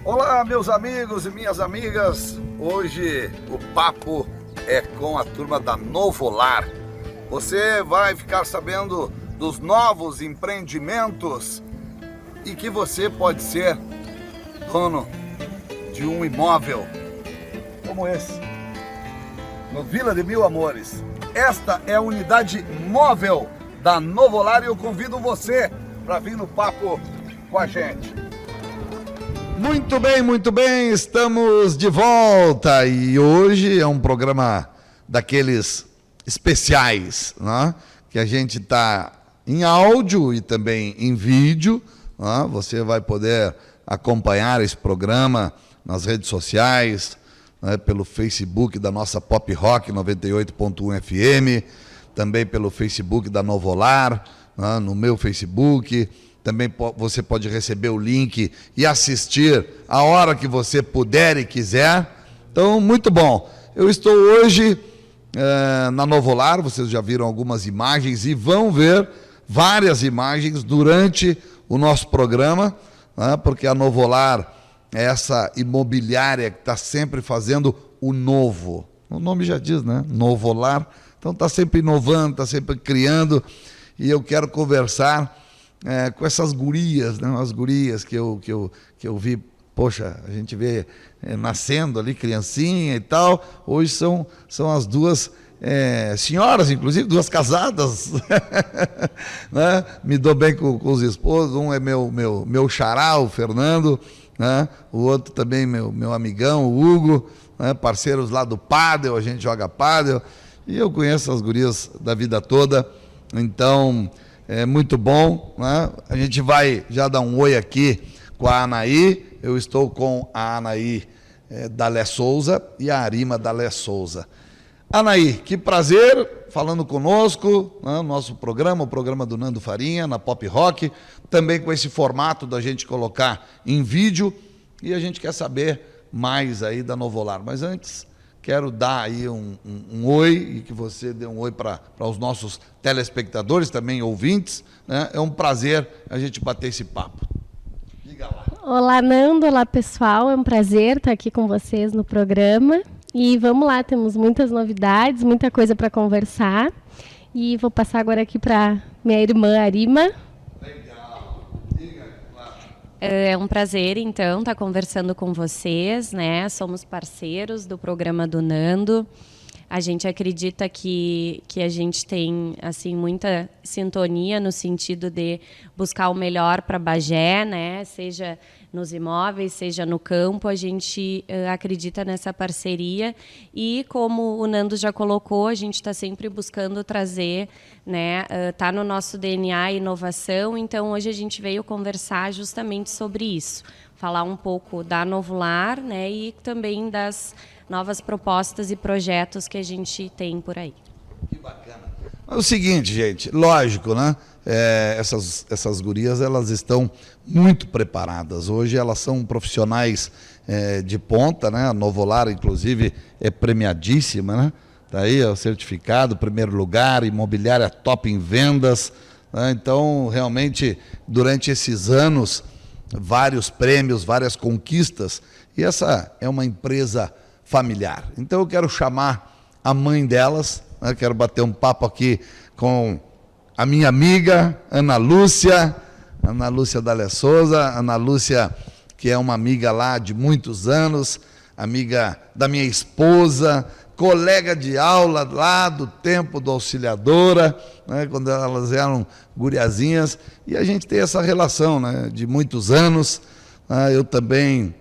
Olá, meus amigos e minhas amigas. Hoje o papo é com a turma da Novolar. Você vai ficar sabendo dos novos empreendimentos e que você pode ser dono de um imóvel como esse, no Vila de Mil Amores. Esta é a unidade móvel da Novolar e eu convido você para vir no papo com a gente. Muito bem, estamos de volta e hoje é um programa daqueles especiais, né? Que a gente está em áudio e também em vídeo, né? Você vai poder acompanhar esse programa nas redes sociais, né? Pelo Facebook da nossa Pop Rock 98.1 FM, também pelo Facebook da Novolar, né? No meu Facebook. Também você pode receber o link e assistir a hora que você puder e quiser. Então, muito bom. Eu estou hoje na Novolar, vocês já viram algumas imagens e vão ver várias imagens durante o nosso programa, né, porque a Novolar é essa imobiliária que está sempre fazendo o novo. O nome já diz, né? Novolar. Então, está sempre inovando, está sempre criando. E eu quero conversar com essas gurias, né? As gurias que eu vi, poxa, a gente vê nascendo ali, criancinha e tal. Hoje são as duas senhoras, inclusive, duas casadas. Né? Me dou bem com os esposos. Um é meu xará, o Fernando, né? O outro também meu amigão, o Hugo, né? Parceiros lá do pádel, a gente joga pádel. E eu conheço as gurias da vida toda, então é muito bom, né? A gente vai já dar um oi aqui com a Anaí. Eu estou com a Anaí Dalé Souza e a Arima Dalé Souza. Anaí, que prazer falando conosco, né? Nosso programa, o programa do Nando Farinha, na Pop Rock, também com esse formato da gente colocar em vídeo, e a gente quer saber mais aí da Novolar. Mas antes, quero dar aí um oi, e que você dê um oi para os nossos telespectadores, também ouvintes, né? É um prazer a gente bater esse papo. Diga lá. Olá, Nando. Olá, pessoal. É um prazer estar aqui com vocês no programa. E vamos lá, temos muitas novidades, muita coisa para conversar. E vou passar agora aqui para minha irmã Arima. Legal. Diga, claro. É um prazer, então, estar conversando com vocês, né? Somos parceiros do programa do Nando. A gente acredita que a gente tem, assim, muita sintonia no sentido de buscar o melhor para Bagé, né? Seja nos imóveis, seja no campo, a gente acredita nessa parceria. E, como o Nando já colocou, a gente está sempre buscando trazer, né? Tá no nosso DNA a inovação, então hoje a gente veio conversar justamente sobre isso. Falar um pouco da Novolar, né? E também das novas propostas e projetos que a gente tem por aí. Que bacana. É o seguinte, gente, lógico, né? Essas gurias, elas estão muito preparadas. Hoje elas são profissionais de ponta, né? A Novolar, inclusive, é premiadíssima, né? Está aí o certificado, primeiro lugar, imobiliária top em vendas, né? Então, realmente, durante esses anos, vários prêmios, várias conquistas, e essa é uma empresa familiar. Então eu quero chamar a mãe delas, né? Quero bater um papo aqui com a minha amiga Ana Lúcia Dalé Souza. Ana Lúcia, que é uma amiga lá de muitos anos, amiga da minha esposa, colega de aula lá do tempo do Auxiliadora, né? Quando elas eram guriazinhas, e a gente tem essa relação, né? De muitos anos. Eu também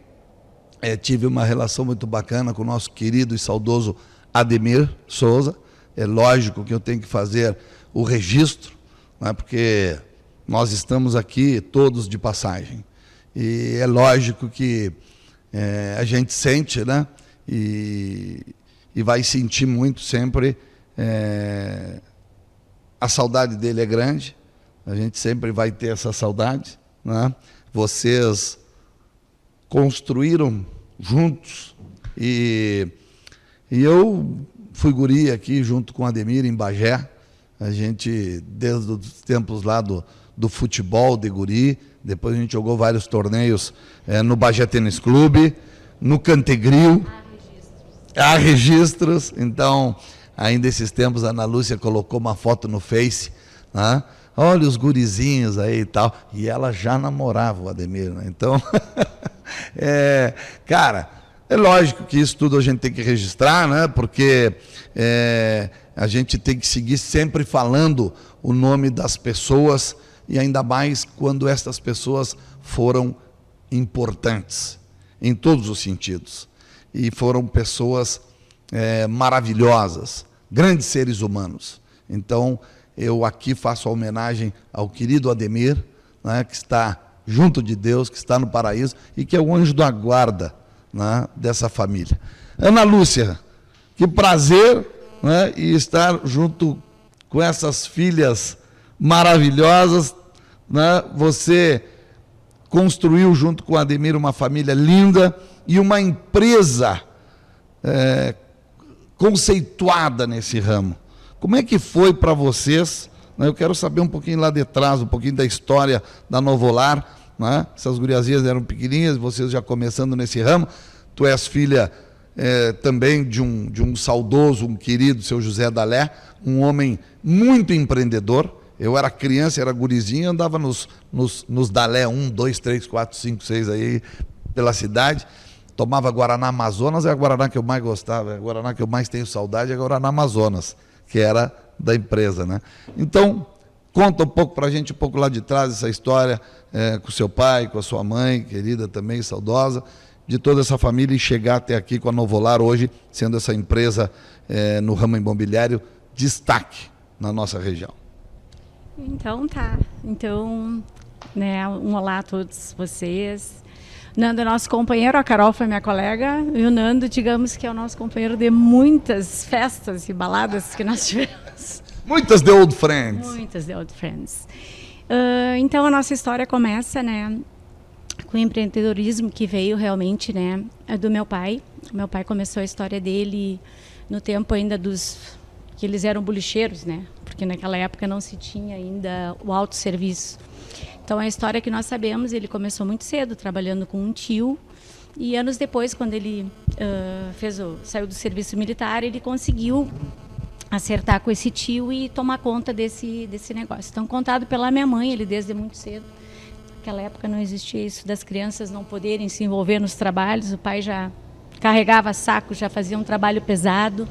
tive uma relação muito bacana com o nosso querido e saudoso Ademir Souza. É lógico que eu tenho que fazer o registro, né? Porque nós estamos aqui todos de passagem. E é lógico que a gente sente, né? E vai sentir muito sempre. A saudade dele é grande, a gente sempre vai ter essa saudade, né? Vocês construíram juntos e eu fui guri aqui junto com o Ademir em Bagé. A gente, desde os tempos lá do futebol de guri, Depois a gente jogou vários torneios no Bagé Tênis Clube, no Cantegril. Há registros. Então, ainda esses tempos, a Ana Lúcia colocou uma foto no Face, né? Olha os gurizinhos aí e tal. E ela já namorava o Ademir, né? Então, cara, é lógico que isso tudo a gente tem que registrar, né? Porque a gente tem que seguir sempre falando o nome das pessoas, e ainda mais quando estas pessoas foram importantes, em todos os sentidos. E foram pessoas maravilhosas, grandes seres humanos. Então, eu aqui faço a homenagem ao querido Ademir, né, que está junto de Deus, que está no paraíso e que é o anjo da guarda, né, dessa família. Ana Lúcia, que prazer, né, e estar junto com essas filhas maravilhosas, né? Você construiu junto com o Ademir uma família linda e uma empresa conceituada nesse ramo. Como é que foi para vocês? Eu quero saber um pouquinho lá de trás, um pouquinho da história da Novolar, né? Essas guriazinhas eram pequenininhas, vocês já começando nesse ramo. Tu és filha também de um saudoso, um querido, seu José Dalé, um homem muito empreendedor. Eu era criança, era gurizinho, andava nos Dalé 1, 2, 3, 4, 5, 6 aí pela cidade. Tomava Guaraná Amazonas, é a Guaraná que eu mais gostava, é a Guaraná que eu mais tenho saudade, é a Guaraná Amazonas, que era da empresa, né? Então, conta um pouco para a gente, um pouco lá de trás, essa história com o seu pai, com a sua mãe, querida também, saudosa, de toda essa família, e chegar até aqui com a Novolar hoje, sendo essa empresa no ramo imobiliário, destaque na nossa região. Então, tá. Então, né, um olá a todos vocês. Nando é nosso companheiro, a Carol foi minha colega, e o Nando, digamos que é o nosso companheiro de muitas festas e baladas que nós tivemos. Muitas The Old Friends. Muitas The Old Friends. Então, a nossa história começa, né, com o empreendedorismo que veio realmente, né, do meu pai. Meu pai começou a história dele no tempo ainda que eles eram bolicheiros, né, porque naquela época não se tinha ainda o autosserviço. Então, a história que nós sabemos, ele começou muito cedo, trabalhando com um tio, e anos depois, quando ele saiu do serviço militar, ele conseguiu acertar com esse tio e tomar conta desse negócio. Então, contado pela minha mãe, ele desde muito cedo. Naquela época não existia isso das crianças não poderem se envolver nos trabalhos, o pai já carregava saco, já fazia um trabalho pesado,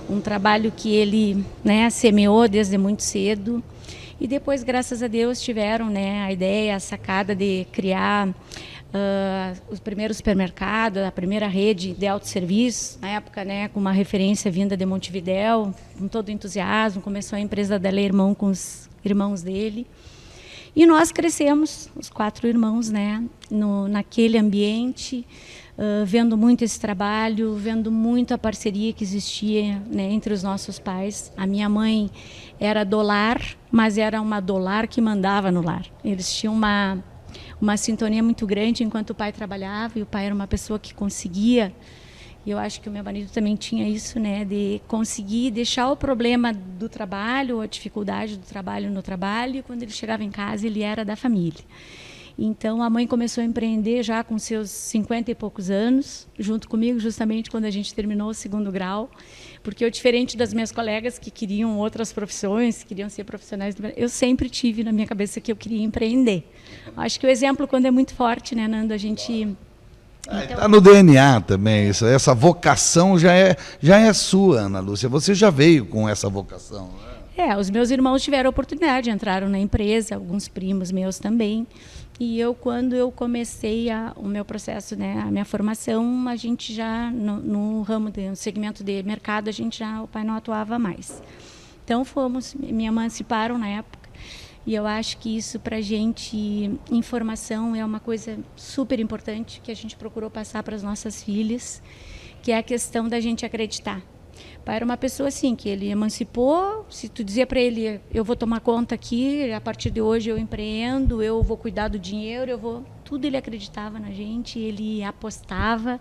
um trabalho que ele, né, semeou desde muito cedo. E depois, graças a Deus, tiveram, né, a ideia, a sacada de criar os primeiros supermercados, a primeira rede de autosserviço, na época, né, com uma referência vinda de Montevidéu, com todo entusiasmo. Começou a empresa da Lei Irmão com os irmãos dele. E nós crescemos, os 4 irmãos, né, naquele ambiente, vendo muito esse trabalho, vendo muito a parceria que existia, né, entre os nossos pais. A minha mãe era do lar, mas era uma do lar que mandava no lar. Eles tinham uma sintonia muito grande enquanto o pai trabalhava, e o pai era uma pessoa que conseguia, e eu acho que o meu marido também tinha isso, né, de conseguir deixar o problema do trabalho, a dificuldade do trabalho no trabalho, e quando ele chegava em casa ele era da família. Então, a mãe começou a empreender já com seus 50 e poucos anos, junto comigo, justamente quando a gente terminou o 2º grau, porque eu, diferente das minhas colegas que queriam outras profissões, queriam ser profissionais, eu sempre tive na minha cabeça que eu queria empreender. Acho que o exemplo, quando é muito forte, né, Nando, a gente... Está no DNA também, isso. Essa vocação já é sua, Ana Lúcia, você já veio com essa vocação, né? Os meus irmãos tiveram a oportunidade, entraram na empresa, alguns primos meus também. E quando eu comecei o meu processo, né, a minha formação, a gente já, no ramo, no segmento de mercado, o pai não atuava mais. Então, me emanciparam na época. E eu acho que isso, para a gente, informação é uma coisa super importante, que a gente procurou passar para as nossas filhas, que é a questão da gente acreditar. O pai era uma pessoa assim, que ele emancipou. Se tu dizia para ele, eu vou tomar conta aqui, a partir de hoje eu empreendo, eu vou cuidar do dinheiro, tudo ele acreditava na gente, ele apostava.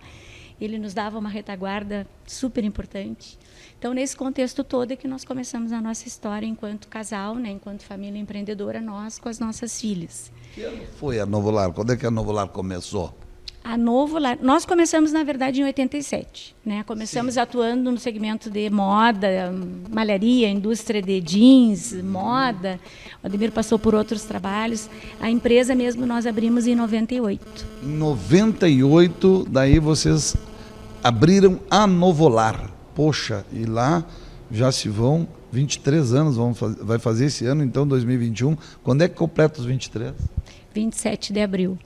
ele nos dava uma retaguarda super importante. Então, nesse contexto todo é que nós começamos a nossa história enquanto casal, né, enquanto família empreendedora, nós com as nossas filhas. Que ano foi a Novo Lar? Quando é que a Novo Lar começou? A Novo Lar, nós começamos, na verdade, em 87. Né? Começamos atuando no segmento de moda, malharia, indústria de jeans, moda. O Ademir passou por outros trabalhos. A empresa mesmo nós abrimos em 98. Em 98, daí vocês abriram a Novo Lar. Poxa, e lá já se vão 23 anos, vai fazer esse ano, então, 2021. Quando é que completa os 23? 27 de abril.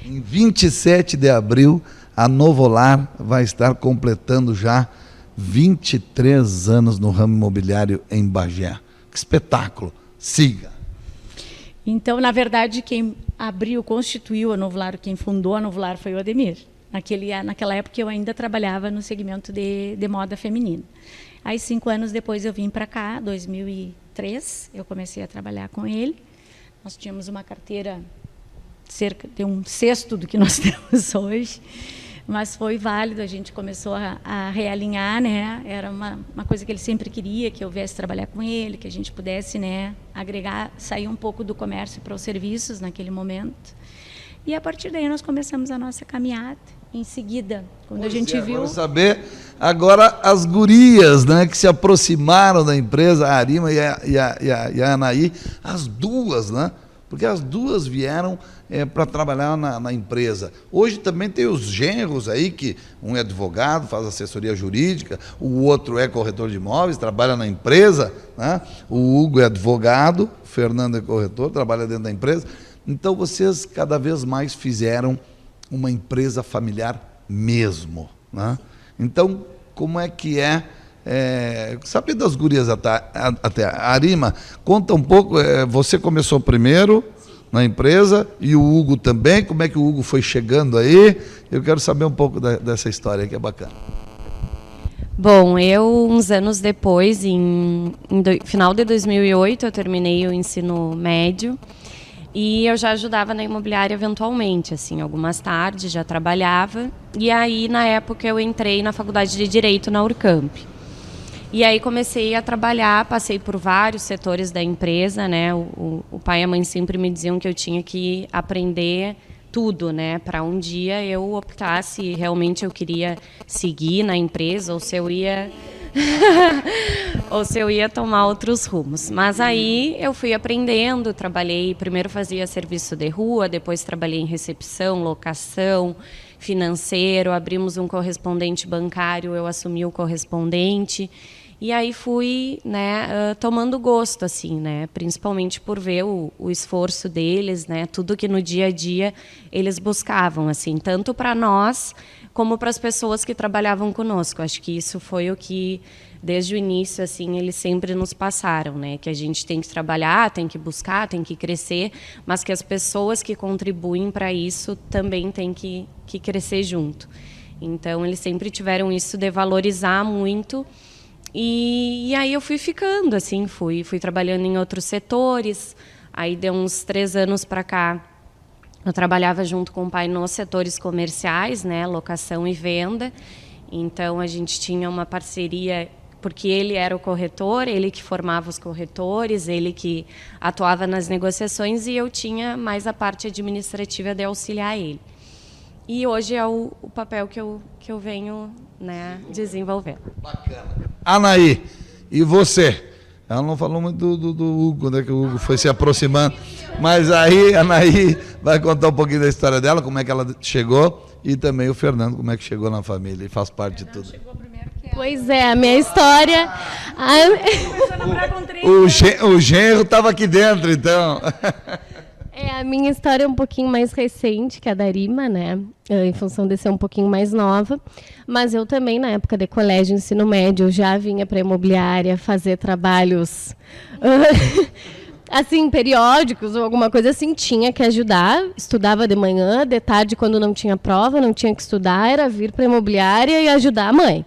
Em 27 de abril, a Novo Lar vai estar completando já 23 anos no ramo imobiliário em Bagé. Que espetáculo! Siga! Então, na verdade, quem abriu, constituiu a Novo Lar, quem fundou a Novo Lar foi o Ademir. Naquela época eu ainda trabalhava no segmento de moda feminina. Aí 5 anos depois eu vim para cá, 2003, eu comecei a trabalhar com ele. Nós tínhamos uma carteira cerca de 1/6 do que nós temos hoje, mas foi válido, a gente começou a realinhar, né? Era uma coisa que ele sempre queria, que eu viesse trabalhar com ele, que a gente pudesse, né, agregar, sair um pouco do comércio para os serviços naquele momento. E a partir daí nós começamos a nossa caminhada. Em seguida, quando a gente viu... Quero saber agora as gurias, né, que se aproximaram da empresa, a Arima e a Anaí, as duas, né? Porque as duas vieram para trabalhar na empresa. Hoje também tem os genros aí, que um é advogado, faz assessoria jurídica, o outro é corretor de imóveis, trabalha na empresa, né? O Hugo é advogado, o Fernando é corretor, trabalha dentro da empresa. Então, vocês cada vez mais fizeram uma empresa familiar mesmo, né? Então, como é que saber das gurias até a Arima, conta um pouco, você começou primeiro na empresa e o Hugo também, como é que o Hugo foi chegando aí? Eu quero saber um pouco dessa história que é bacana. Bom, eu, uns anos depois, final de 2008, eu terminei o ensino médio. E eu já ajudava na imobiliária eventualmente, assim, algumas tardes, já trabalhava. E aí, na época, eu entrei na faculdade de Direito na Urcamp. E aí comecei a trabalhar, passei por vários setores da empresa, né? O pai e a mãe sempre me diziam que eu tinha que aprender tudo, né? Para um dia eu optar se realmente eu queria seguir na empresa ou se eu ia... ou se eu ia tomar outros rumos. Mas aí eu fui aprendendo, trabalhei, primeiro fazia serviço de rua, depois trabalhei em recepção, locação, financeiro, abrimos um correspondente bancário, eu assumi o correspondente. E aí fui, né, tomando gosto, assim, né, principalmente por ver o esforço deles, né, tudo que no dia a dia eles buscavam, assim, tanto para nós como para as pessoas que trabalhavam conosco. Acho que isso foi o que, desde o início, assim, eles sempre nos passaram, né, que a gente tem que trabalhar, tem que buscar, tem que crescer, mas que as pessoas que contribuem para isso também têm que crescer junto. Então, eles sempre tiveram isso de valorizar muito. E aí eu fui ficando, assim, fui trabalhando em outros setores. Aí deu uns 3 anos para cá, eu trabalhava junto com o pai nos setores comerciais, né, locação e venda. Então a gente tinha uma parceria, porque ele era o corretor, ele que formava os corretores, ele que atuava nas negociações e eu tinha mais a parte administrativa de auxiliar ele. E hoje é o papel que eu venho, né, desenvolvendo. Bacana. Anaí, e você? Ela não falou muito do Hugo, né, que o Hugo foi se aproximando. Mas aí a Anaí vai contar um pouquinho da história dela, como é que ela chegou, e também o Fernando, como é que chegou na família e faz parte de tudo. Pois é, a minha história... O genro estava aqui dentro, então. A minha história é um pouquinho mais recente que a da Arima, né? Em função de ser um pouquinho mais nova. Mas eu também, na época de colégio, ensino médio, já vinha para a imobiliária fazer trabalhos assim, periódicos ou alguma coisa assim. Tinha que ajudar, estudava de manhã, de tarde, quando não tinha prova, não tinha que estudar, era vir para a imobiliária e ajudar a mãe.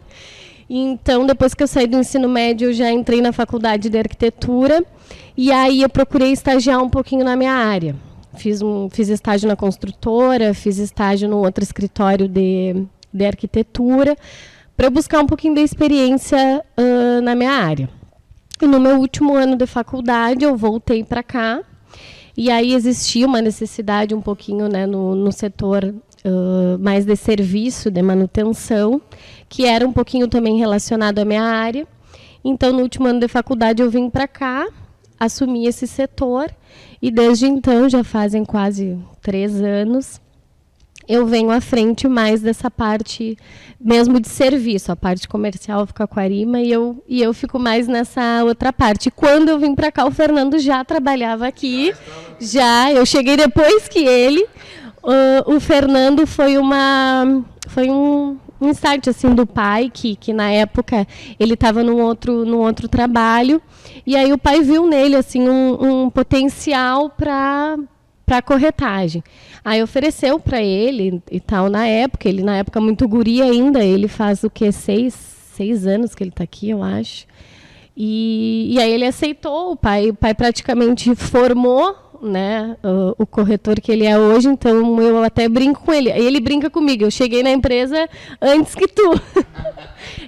Então, depois que eu saí do ensino médio, eu já entrei na faculdade de arquitetura. E aí eu procurei estagiar um pouquinho na minha área. Fiz estágio na construtora, fiz estágio no outro escritório de estudei arquitetura, para buscar um pouquinho da experiência na minha área. E no meu último ano de faculdade, eu voltei para cá, e aí existia uma necessidade um pouquinho, né, no setor mais de serviço, de manutenção, que era um pouquinho também relacionado à minha área. Então, no último ano de faculdade, eu vim para cá, assumi esse setor, e desde então, já fazem quase 3 anos, eu venho à frente mais dessa parte mesmo de serviço. A parte comercial fica com a Arima e eu fico mais nessa outra parte. Quando eu vim para cá, o Fernando já trabalhava aqui. Eu cheguei depois que ele. O Fernando foi um start assim, do pai, que na época ele estava num outro trabalho. E aí o pai viu nele assim, um potencial para corretagem. Aí ofereceu para ele e tal, na época, ele na época muito guri ainda, ele faz o quê? 6 anos que ele está aqui, eu acho. E aí ele aceitou, o pai praticamente formou, né, o corretor que ele é hoje, então eu até brinco com ele. Aí ele brinca comigo, eu cheguei na empresa antes que tu.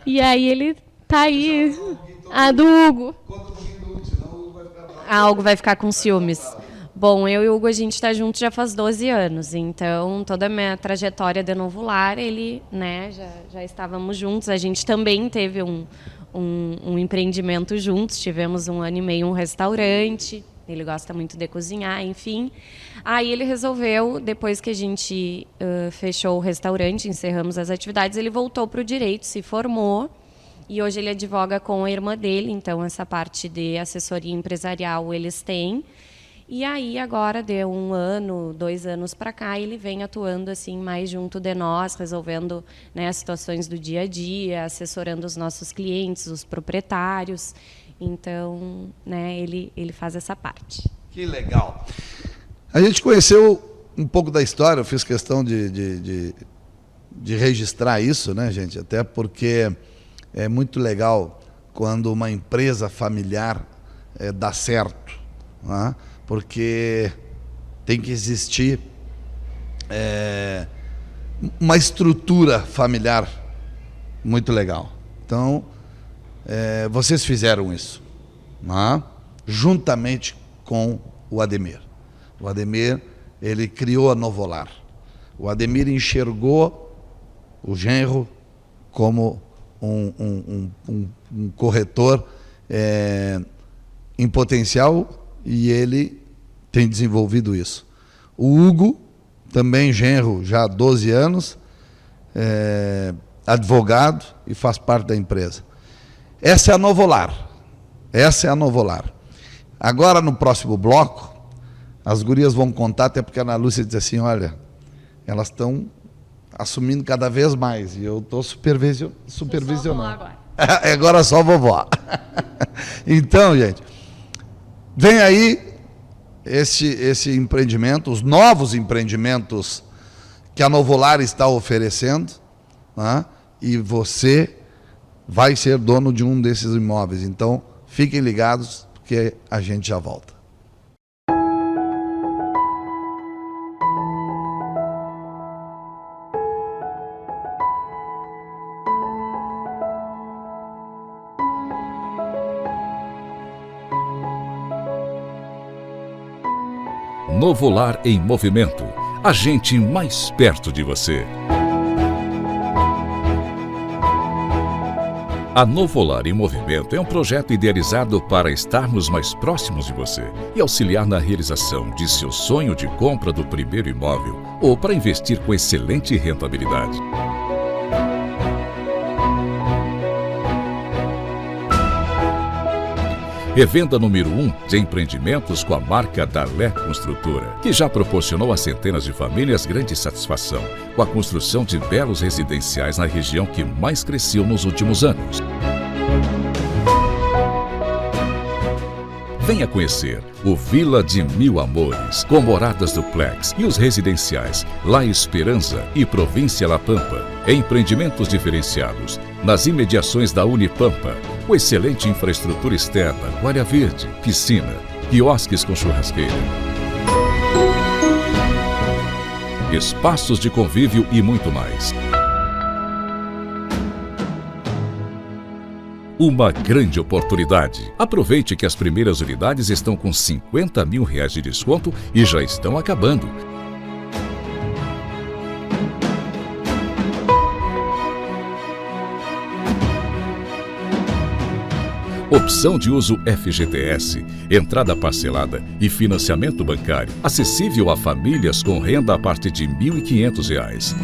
E aí ele tá aí, do Hugo. A Hugo vai ficar com ciúmes. Bom, eu e o Hugo, a gente está junto já faz 12 anos, então toda a minha trajetória de Novular, ele, né, já estávamos juntos. A gente também teve um empreendimento juntos, tivemos 1 ano e meio um restaurante, ele gosta muito de cozinhar, enfim. Aí ele resolveu, depois que a gente fechou o restaurante, encerramos as atividades, ele voltou para o direito, se formou, e hoje ele advoga com a irmã dele, então essa parte de assessoria empresarial eles têm. E aí, agora, de 1 ano, 2 anos para cá, ele vem atuando assim mais junto de nós, resolvendo, né, as situações do dia a dia, assessorando os nossos clientes, os proprietários. Então, né, ele faz essa parte. Que legal. A gente conheceu um pouco da história, eu fiz questão de registrar isso, né, gente? Até porque é muito legal quando uma empresa familiar dá certo, né? Porque tem que existir uma estrutura familiar muito legal. Então, vocês fizeram isso, né? Juntamente com o Ademir. O Ademir, ele criou a Novular. O Ademir enxergou o genro como um corretor em potencial, e ele tem desenvolvido isso. O Hugo, também genro, já há 12 anos, advogado e faz parte da empresa. Essa é a Novular. Essa é a Novular. Agora, no próximo bloco, as gurias vão contar, até porque a Ana Lúcia diz assim, olha, elas estão assumindo cada vez mais, e eu estou supervisionando. Agora só vovó. Então, gente, vem aí esse empreendimento, os novos empreendimentos que a Novular está oferecendo, né? E você vai ser dono de um desses imóveis. Então, fiquem ligados, porque a gente já volta. Novular em movimento, a gente mais perto de você. A Novular em Movimento é um projeto idealizado para estarmos mais próximos de você e auxiliar na realização de seu sonho de compra do primeiro imóvel ou para investir com excelente rentabilidade. Revenda número 1 de empreendimentos com a marca Dalé Construtora, que já proporcionou a centenas de famílias grande satisfação com a construção de belos residenciais na região que mais cresceu nos últimos anos. Venha conhecer o Vila de Mil Amores, com moradas duplex e os residenciais La Esperança e Província La Pampa, empreendimentos diferenciados nas imediações da Unipampa, com excelente infraestrutura externa, área verde, piscina, quiosques com churrasqueira, espaços de convívio e muito mais. Uma grande oportunidade. Aproveite que as primeiras unidades estão com R$50 mil de desconto e já estão acabando. Opção de uso FGTS, entrada parcelada e financiamento bancário, acessível a famílias com renda a partir de R$ 1.500.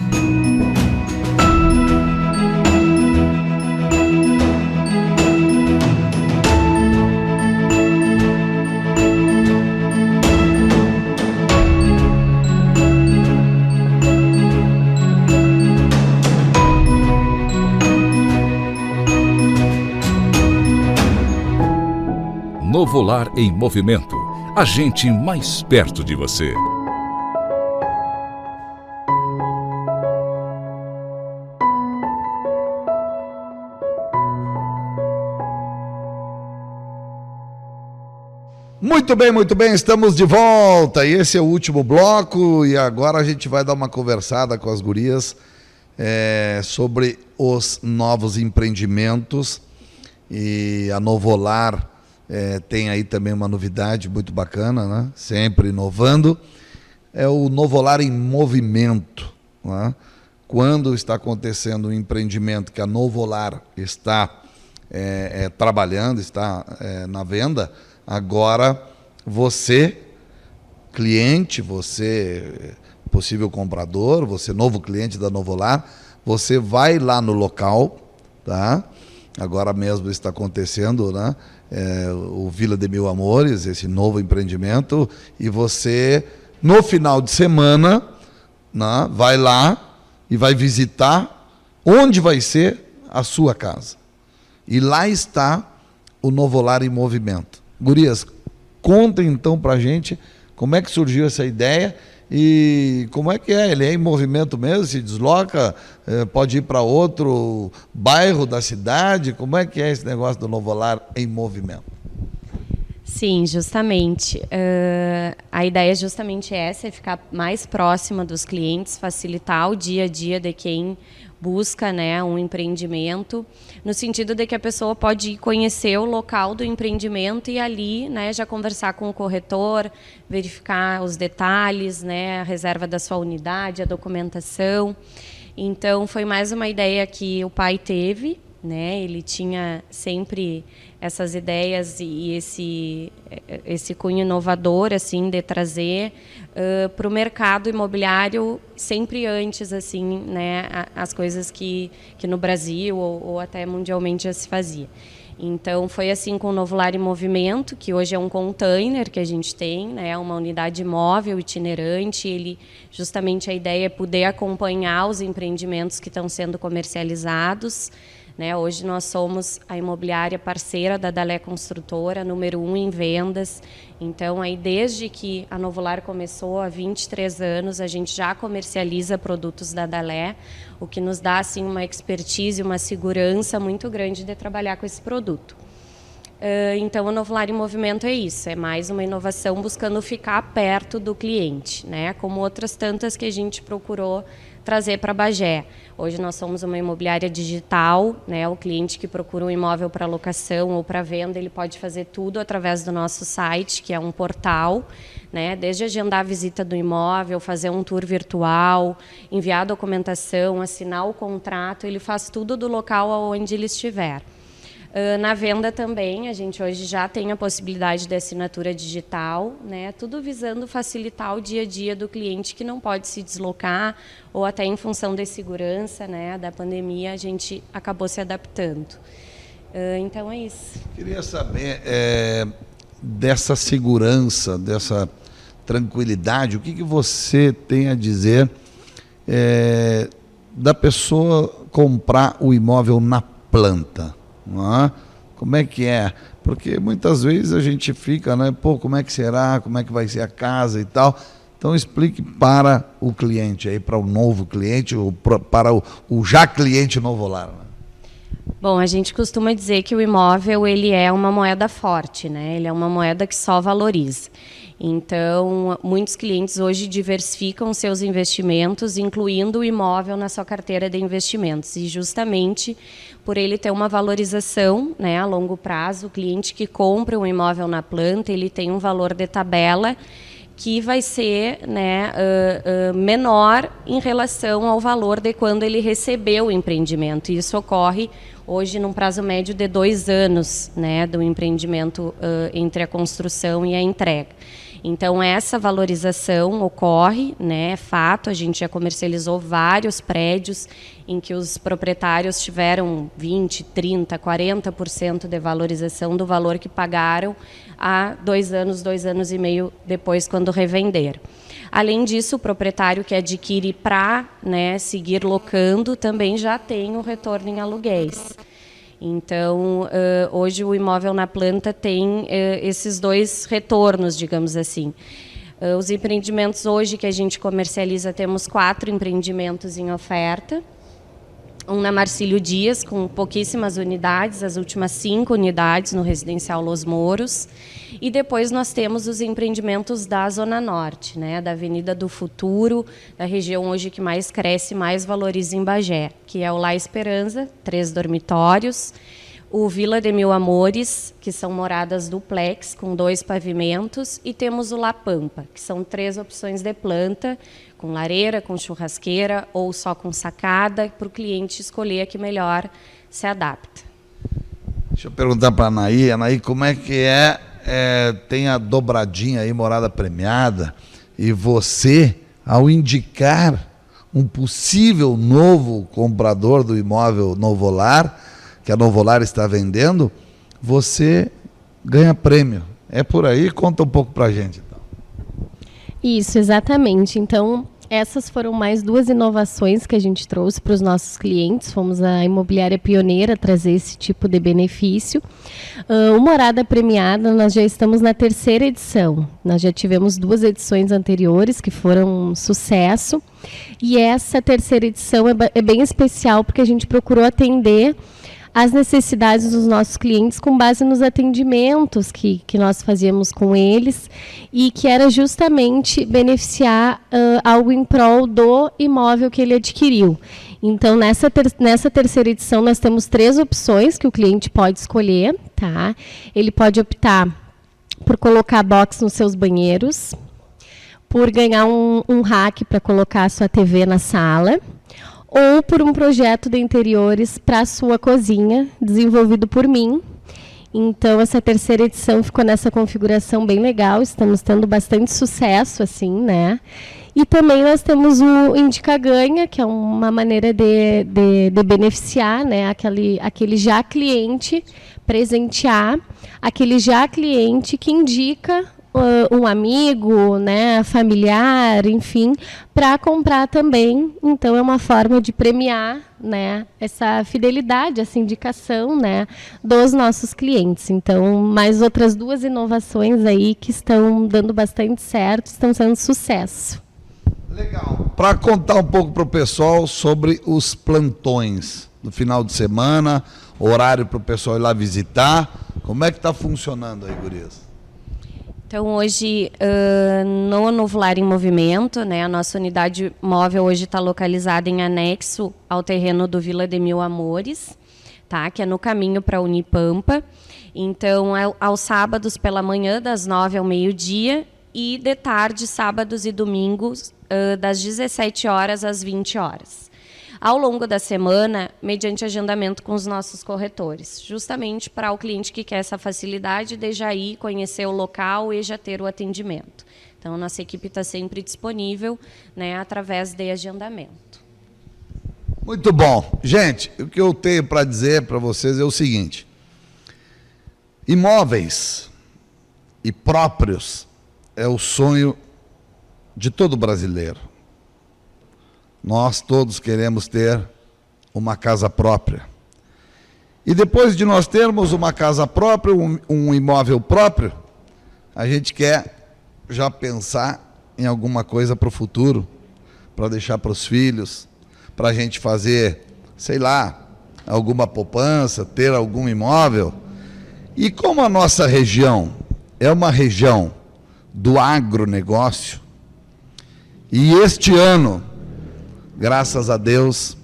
Novo Lar em Movimento, a gente mais perto de você. Muito bem, estamos de volta. E esse é o último bloco e agora a gente vai dar uma conversada com as gurias sobre os novos empreendimentos. E a Novo Lar tem aí também uma novidade muito bacana, né? Sempre inovando. É o Novo Lar em Movimento, né? Quando está acontecendo um empreendimento que a Novo Lar está trabalhando, está na venda, agora você, cliente, você possível comprador, você novo cliente da Novo Lar, você vai lá no local, tá? Agora mesmo está acontecendo, né? O Vila de Mil Amores, esse novo empreendimento, e você, no final de semana, né, vai lá e vai visitar onde vai ser a sua casa. E lá está o Novo Lar em Movimento. Gurias, contem então pra gente como é que surgiu essa ideia e como é que é. Ele é em movimento mesmo, se desloca, pode ir para outro bairro da cidade? Como é que é esse negócio do Novo Lar em Movimento? Sim, justamente. A ideia justamente essa, é ficar mais próxima dos clientes, facilitar o dia a dia de quem busca, né, um empreendimento, no sentido de que a pessoa pode ir conhecer o local do empreendimento e ali, né, já conversar com o corretor, verificar os detalhes, né, a reserva da sua unidade, a documentação. Então, foi mais uma ideia que o pai teve, né, ele tinha sempre essas ideias e esse cunho inovador, assim, de trazer para o mercado imobiliário sempre antes, assim, né, as coisas que no Brasil ou até mundialmente já se fazia. Então, foi assim com o Novo Lar em Movimento, que hoje é um container que a gente tem, né, uma unidade móvel itinerante. Ele, justamente a ideia é poder acompanhar os empreendimentos que estão sendo comercializados. Né, hoje nós somos a imobiliária parceira da Dalé Construtora, número 1 em vendas. Então, aí, desde que a Novo Lar começou, há 23 anos, a gente já comercializa produtos da Dalé, o que nos dá assim, uma expertise, uma segurança muito grande de trabalhar com esse produto. Então, o Novo Lar em Movimento é isso, é mais uma inovação buscando ficar perto do cliente, né, como outras tantas que a gente procurou trazer para Bagé. Hoje nós somos uma imobiliária digital, né? O cliente que procura um imóvel para locação ou para venda, ele pode fazer tudo através do nosso site, que é um portal, né? Desde agendar a visita do imóvel, fazer um tour virtual, enviar a documentação, assinar o contrato, ele faz tudo do local onde ele estiver. Na venda também, a gente hoje já tem a possibilidade de assinatura digital, né? Tudo visando facilitar o dia a dia do cliente que não pode se deslocar, ou até em função da segurança, né, da pandemia, a gente acabou se adaptando. Então é isso. Queria saber dessa segurança, dessa tranquilidade, o que você tem a dizer da pessoa comprar o imóvel na planta? Não é? Como é que é? Porque muitas vezes a gente fica, né? Pô, como é que será? Como é que vai ser a casa e tal? Então explique para o cliente, aí, para o novo cliente, ou para o já cliente Novo Lar. Né? Bom, a gente costuma dizer que o imóvel ele é uma moeda forte, né? Ele é uma moeda que só valoriza. Então, muitos clientes hoje diversificam seus investimentos, incluindo o imóvel na sua carteira de investimentos. E justamente por ele ter uma valorização, né, a longo prazo, o cliente que compra um imóvel na planta, ele tem um valor de tabela que vai ser, né, menor em relação ao valor de quando ele recebeu o empreendimento. E isso ocorre hoje num prazo médio de 2 anos, né, do empreendimento entre a construção e a entrega. Então, essa valorização ocorre, né, é fato, a gente já comercializou vários prédios em que os proprietários tiveram 20%, 30%, 40% de valorização do valor que pagaram há 2 anos, 2 anos e meio depois, quando revenderam. Além disso, o proprietário que adquire para, né, seguir locando também já tem o retorno em aluguéis. Então, hoje o imóvel na planta tem esses 2 retornos, digamos assim. Os empreendimentos hoje que a gente comercializa, temos 4 empreendimentos em oferta. Um na Marcílio Dias, com pouquíssimas unidades, as últimas 5 unidades no residencial Los Moros. E depois nós temos os empreendimentos da Zona Norte, né, da Avenida do Futuro, da região hoje que mais cresce, mais valoriza em Bagé, que é o La Esperança, 3 dormitórios, o Vila de Mil Amores, que são moradas duplex, com 2 pavimentos, e temos o La Pampa, que são 3 opções de planta, com lareira, com churrasqueira ou só com sacada, para o cliente escolher a que melhor se adapta. Deixa eu perguntar para a Anaí, como é que tem a dobradinha aí, morada premiada, e você, ao indicar um possível novo comprador do imóvel Novolar, que a Novolar está vendendo, você ganha prêmio. É por aí? Conta um pouco para a gente. Então. Isso, exatamente. Então, essas foram mais 2 inovações que a gente trouxe para os nossos clientes. Fomos a imobiliária pioneira a trazer esse tipo de benefício. O Morada Premiada, nós já estamos na 3ª edição. Nós já tivemos 2 edições anteriores que foram um sucesso. E essa 3ª edição é bem especial porque a gente procurou atender as necessidades dos nossos clientes com base nos atendimentos que nós fazíamos com eles e que era justamente beneficiar algo em prol do imóvel que ele adquiriu. Então, nessa 3ª edição, nós temos 3 opções que o cliente pode escolher. Tá? Ele pode optar por colocar box nos seus banheiros, por ganhar um rack para colocar a sua TV na sala, ou por um projeto de interiores para a sua cozinha, desenvolvido por mim. Então, essa 3ª edição ficou nessa configuração bem legal, estamos tendo bastante sucesso, assim, né? E também nós temos o Indica Ganha, que é uma maneira de beneficiar, né, aquele já cliente, presentear aquele já cliente que indica um amigo, né, familiar, enfim, para comprar também. Então, é uma forma de premiar, né, essa fidelidade, essa indicação, né, dos nossos clientes. Então, mais outras 2 inovações aí que estão dando bastante certo, estão sendo sucesso. Legal. Para contar um pouco para o pessoal sobre os plantões do final de semana, horário para o pessoal ir lá visitar, como é que está funcionando aí, gurias? Então, hoje, no Novolar em Movimento, né, a nossa unidade móvel hoje está localizada em anexo ao terreno do Vila de Mil Amores, tá, que é no caminho para Unipampa. Então, aos sábados pela manhã, das 9 ao meio-dia, e de tarde, sábados e domingos, das 17 horas às 20 horas. Ao longo da semana, mediante agendamento com os nossos corretores, justamente para o cliente que quer essa facilidade de já ir conhecer o local e já ter o atendimento. Então, a nossa equipe está sempre disponível, né, através de agendamento. Muito bom. Gente, o que eu tenho para dizer para vocês é o seguinte: imóveis e próprios é o sonho de todo brasileiro. Nós todos queremos ter uma casa própria. E depois de nós termos uma casa própria, um imóvel próprio, a gente quer já pensar em alguma coisa para o futuro, para deixar para os filhos, para a gente fazer, sei lá, alguma poupança, ter algum imóvel. E como a nossa região é uma região do agronegócio. E este ano, graças a Deus,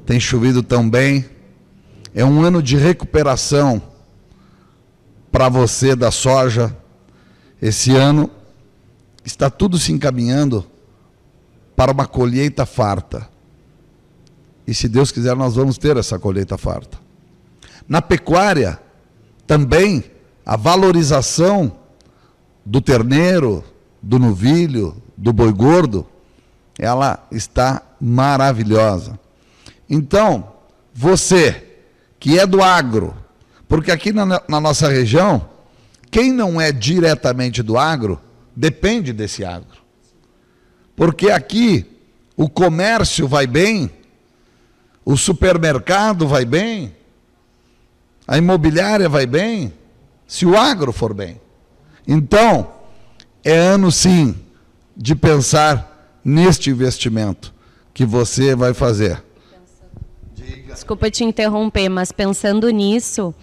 tem chovido tão bem. É um ano de recuperação para você da soja. Esse ano está tudo se encaminhando para uma colheita farta. E se Deus quiser, nós vamos ter essa colheita farta. Na pecuária, também a valorização do terneiro, do novilho, do boi gordo, ela está maravilhosa. Então, você que é do agro, porque aqui na nossa região, quem não é diretamente do agro, depende desse agro. Porque aqui o comércio vai bem, o supermercado vai bem, a imobiliária vai bem, se o agro for bem. Então, é ano sim de pensar neste investimento que você vai fazer. Desculpa te interromper, mas pensando nisso,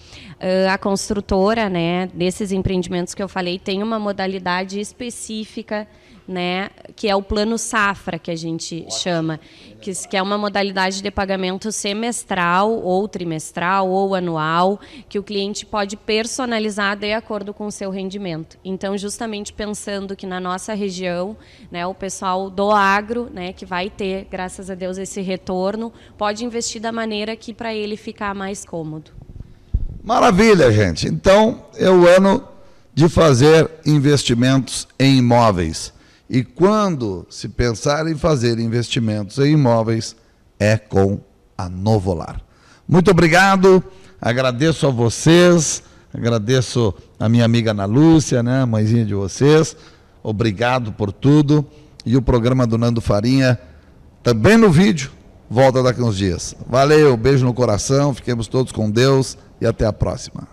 a construtora, né, desses empreendimentos que eu falei, tem uma modalidade específica, né, que é o plano safra, que a gente chama, que é uma modalidade de pagamento semestral, ou trimestral, ou anual, que o cliente pode personalizar de acordo com o seu rendimento. Então, justamente pensando que na nossa região, né, o pessoal do agro, né, que vai ter, graças a Deus, esse retorno, pode investir da maneira que para ele ficar mais cômodo. Maravilha, gente. Então, é o ano de fazer investimentos em imóveis. E quando se pensar em fazer investimentos em imóveis, é com a Novolar. Muito obrigado, agradeço a vocês, agradeço a minha amiga Ana Lúcia, né, a mãezinha de vocês, obrigado por tudo. E o programa do Nando Farinha, também no vídeo, volta daqui uns dias. Valeu, beijo no coração, fiquemos todos com Deus e até a próxima.